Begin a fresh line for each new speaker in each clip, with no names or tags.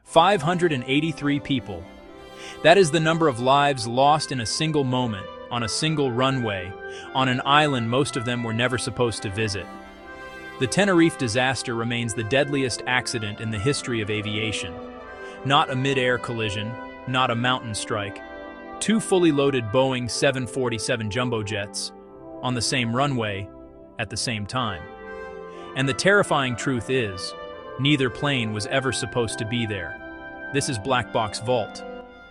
583 people. That is the number of lives lost in a single moment, on a single runway, on an island most of them were never supposed to visit. The Tenerife disaster remains the deadliest accident in the history of aviation. Not a mid-air collision, not a mountain strike. Two fully loaded Boeing 747 jumbo jets on the same runway at the same time. And the terrifying truth is, neither plane was ever supposed to be there. This is Black Box Vault.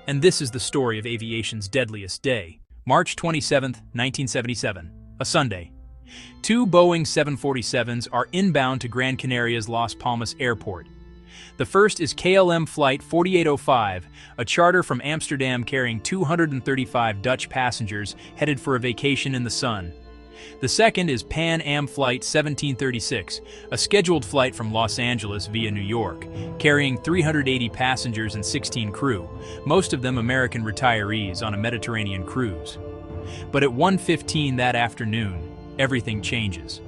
And this is the story of aviation's deadliest day. March 27, 1977, a Sunday. Two Boeing 747s are inbound to Gran Canaria's Las Palmas Airport. The first is KLM Flight 4805, a charter from Amsterdam carrying 235 Dutch passengers headed for a vacation in the sun. The second is Pan Am Flight 1736, a scheduled flight from Los Angeles via New York, carrying 380 passengers and 16 crew, most of them American retirees on a Mediterranean cruise. But at 1:15 that afternoon, everything changes.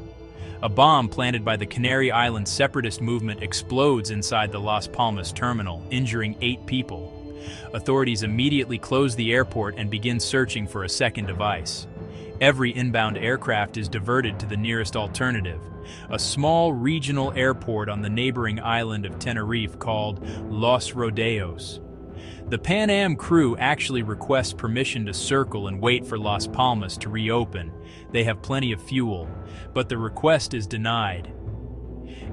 A bomb planted by the Canary Islands separatist movement explodes inside the Las Palmas terminal, injuring 8 people. Authorities immediately close the airport and begin searching for a second device. Every inbound aircraft is diverted to the nearest alternative, a small regional airport on the neighboring island of Tenerife called Los Rodeos. The Pan Am crew actually requests permission to circle and wait for Las Palmas to reopen. They have plenty of fuel, but the request is denied.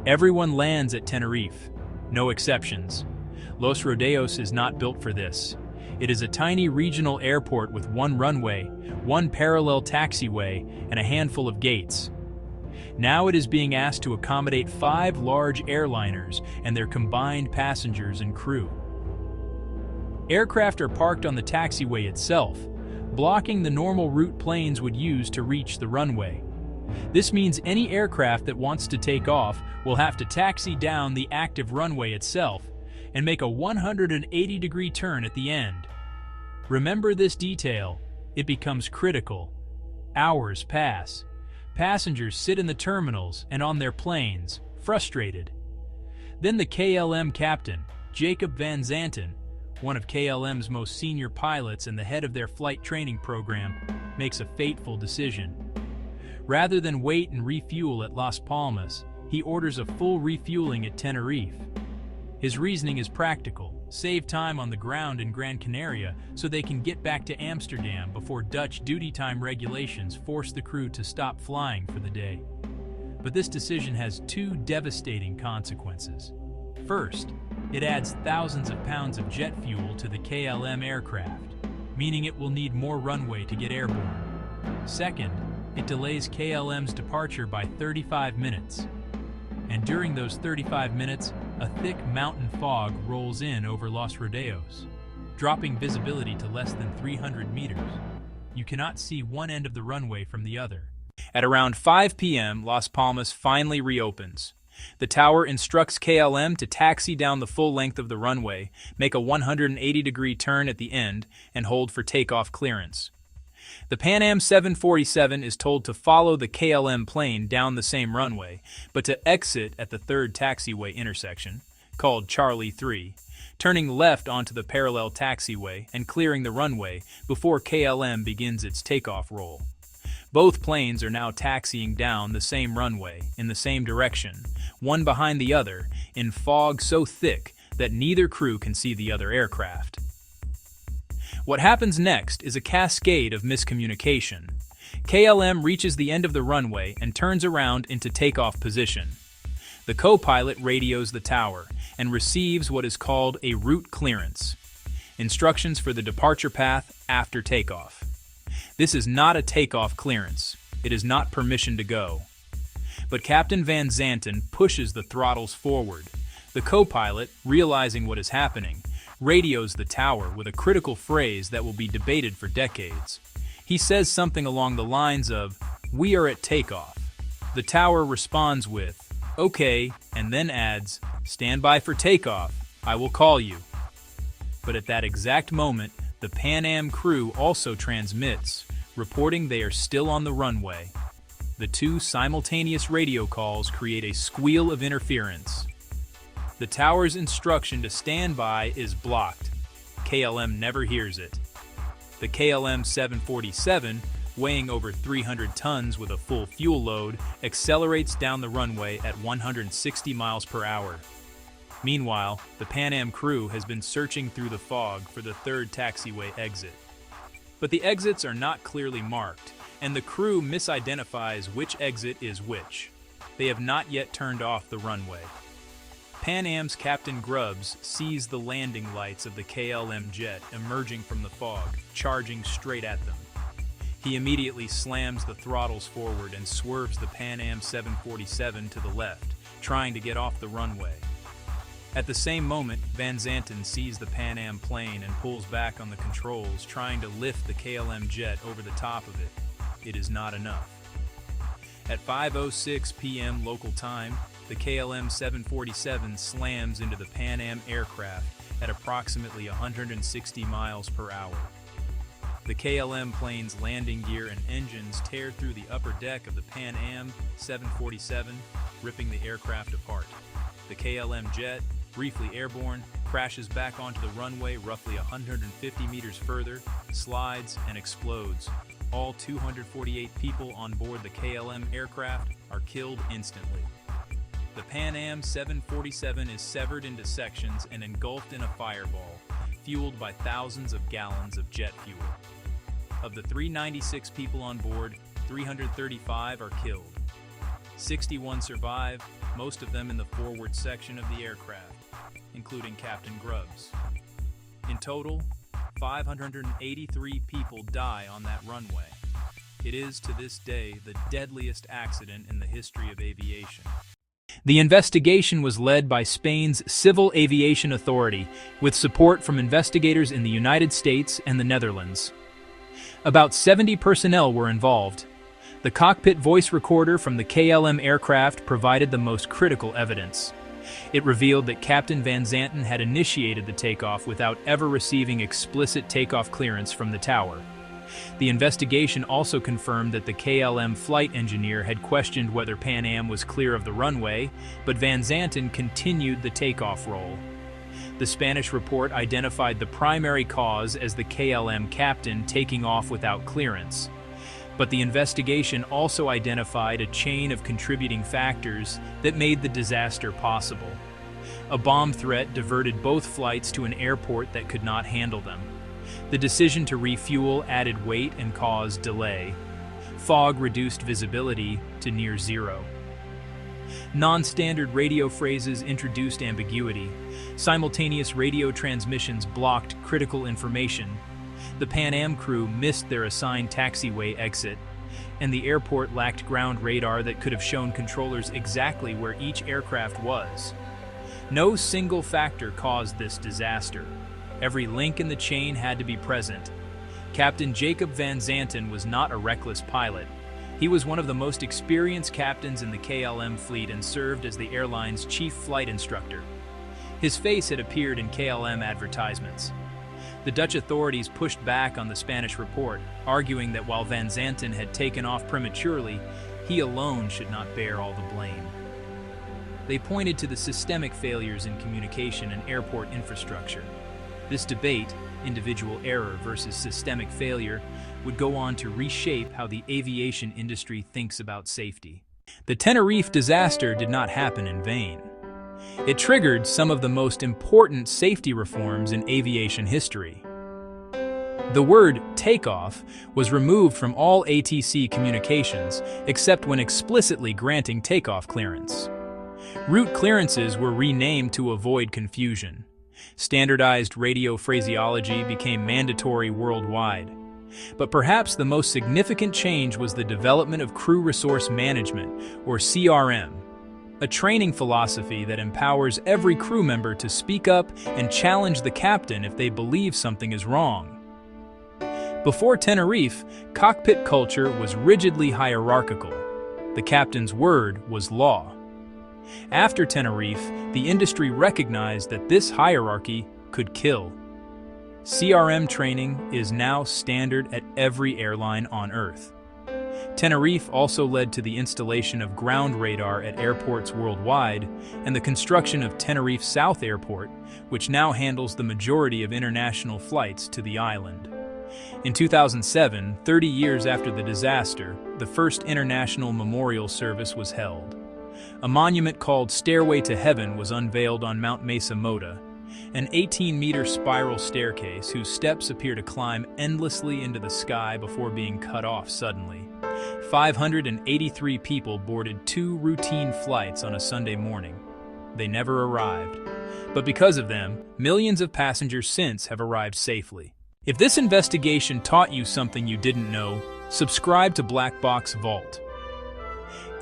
Everyone lands at Tenerife, no exceptions. Los Rodeos is not built for this. It is a tiny regional airport with one runway, one parallel taxiway, and a handful of gates. Now it is being asked to accommodate 5 large airliners and their combined passengers and crew. Aircraft are parked on the taxiway itself, blocking the normal route planes would use to reach the runway. This means any aircraft that wants to take off will have to taxi down the active runway itself and make a 180-degree turn at the end. Remember this detail, it becomes critical. Hours pass. Passengers sit in the terminals and on their planes, frustrated. Then the KLM captain, Jacob Van Zanten, one of KLM's most senior pilots and the head of their flight training program, makes a fateful decision. Rather than wait and refuel at Las Palmas, he orders a full refueling at Tenerife. His reasoning is practical: save time on the ground in Gran Canaria so they can get back to Amsterdam before Dutch duty time regulations force the crew to stop flying for the day. But this decision has 2 devastating consequences. First, it adds thousands of pounds of jet fuel to the KLM aircraft, meaning it will need more runway to get airborne. Second, it delays KLM's departure by 35 minutes. And during those 35 minutes, a thick mountain fog rolls in over Los Rodeos, dropping visibility to less than 300 meters. You cannot see one end of the runway from the other. At around 5 p.m., Las Palmas finally reopens. The tower instructs KLM to taxi down the full length of the runway, make a 180-degree turn at the end, and hold for takeoff clearance. The Pan Am 747 is told to follow the KLM plane down the same runway, but to exit at the 3rd taxiway intersection, called Charlie 3, turning left onto the parallel taxiway and clearing the runway before KLM begins its takeoff roll. Both planes are now taxiing down the same runway, in the same direction, one behind the other, in fog so thick that neither crew can see the other aircraft. What happens next is a cascade of miscommunication. KLM reaches the end of the runway and turns around into takeoff position. The co-pilot radios the tower and receives what is called a route clearance, instructions for the departure path after takeoff. This is not a takeoff clearance. It is not permission to go. But Captain Van Zanten pushes the throttles forward. The co-pilot, realizing what is happening, radios the tower with a critical phrase that will be debated for decades. He says something along the lines of, "We are at takeoff." The tower responds with, "Okay," and then adds, "Stand by for takeoff. I will call you." But at that exact moment, the Pan Am crew also transmits, reporting they are still on the runway. The 2 simultaneous radio calls create a squeal of interference. The tower's instruction to stand by is blocked. KLM never hears it. The KLM 747, weighing over 300 tons with a full fuel load, accelerates down the runway at 160 miles per hour. Meanwhile, the Pan Am crew has been searching through the fog for the third taxiway exit. But the exits are not clearly marked, and the crew misidentifies which exit is which. They have not yet turned off the runway. Pan Am's Captain Grubbs sees the landing lights of the KLM jet emerging from the fog, charging straight at them. He immediately slams the throttles forward and swerves the Pan Am 747 to the left, trying to get off the runway. At the same moment, Van Zanten sees the Pan Am plane and pulls back on the controls, trying to lift the KLM jet over the top of it. It is not enough. At 5:06 p.m. local time, the KLM 747 slams into the Pan Am aircraft at approximately 160 miles per hour. The KLM plane's landing gear and engines tear through the upper deck of the Pan Am 747, ripping the aircraft apart. The KLM jet, briefly airborne, crashes back onto the runway roughly 150 meters further, slides, and explodes. All 248 people on board the KLM aircraft are killed instantly. The Pan Am 747 is severed into sections and engulfed in a fireball, fueled by thousands of gallons of jet fuel. Of the 396 people on board, 335 are killed. 61 survive, most of them in the forward section of the aircraft, including Captain Grubbs. In total, 583 people die on that runway. It is, to this day, the deadliest accident in the history of aviation. The investigation was led by Spain's Civil Aviation Authority, with support from investigators in the United States and the Netherlands. About 70 personnel were involved. The cockpit voice recorder from the KLM aircraft provided the most critical evidence. It revealed that Captain Van Zanten had initiated the takeoff without ever receiving explicit takeoff clearance from the tower. The investigation also confirmed that the KLM flight engineer had questioned whether Pan Am was clear of the runway, but Van Zanten continued the takeoff roll. The Spanish report identified the primary cause as the KLM captain taking off without clearance. But the investigation also identified a chain of contributing factors that made the disaster possible. A bomb threat diverted both flights to an airport that could not handle them. The decision to refuel added weight and caused delay. Fog reduced visibility to near zero. Non-standard radio phrases introduced ambiguity. Simultaneous radio transmissions blocked critical information. The Pan Am crew missed their assigned taxiway exit, and the airport lacked ground radar that could have shown controllers exactly where each aircraft was. No single factor caused this disaster. Every link in the chain had to be present. Captain Jacob Van Zanten was not a reckless pilot. He was one of the most experienced captains in the KLM fleet and served as the airline's chief flight instructor. His face had appeared in KLM advertisements. The Dutch authorities pushed back on the Spanish report, arguing that while Van Zanten had taken off prematurely, he alone should not bear all the blame. They pointed to the systemic failures in communication and airport infrastructure. This debate, individual error versus systemic failure, would go on to reshape how the aviation industry thinks about safety. The Tenerife disaster did not happen in vain. It triggered some of the most important safety reforms in aviation history. The word takeoff was removed from all ATC communications except when explicitly granting takeoff clearance. Route clearances were renamed to avoid confusion. Standardized radio phraseology became mandatory worldwide. But perhaps the most significant change was the development of Crew Resource Management, or CRM, a training philosophy that empowers every crew member to speak up and challenge the captain if they believe something is wrong. Before Tenerife, cockpit culture was rigidly hierarchical. The captain's word was law. After Tenerife, the industry recognized that this hierarchy could kill. CRM training is now standard at every airline on Earth. Tenerife also led to the installation of ground radar at airports worldwide and the construction of Tenerife South Airport, which now handles the majority of international flights to the island. In 2007, 30 years after the disaster, the first international memorial service was held. A monument called Stairway to Heaven was unveiled on Mount Mesa Mota, an 18-meter spiral staircase whose steps appear to climb endlessly into the sky before being cut off suddenly. 583 people boarded 2 routine flights on a Sunday morning. They never arrived. But because of them, millions of passengers since have arrived safely. If this investigation taught you something you didn't know, subscribe to Black Box Vault.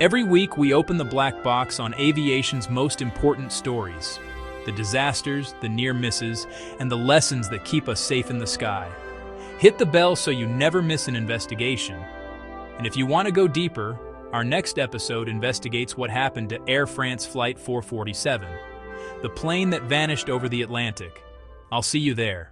Every week we open the black box on aviation's most important stories. The disasters, the near misses, and the lessons that keep us safe in the sky. Hit the bell so you never miss an investigation. And if you want to go deeper, our next episode investigates what happened to Air France Flight 447, the plane that vanished over the Atlantic. I'll see you there.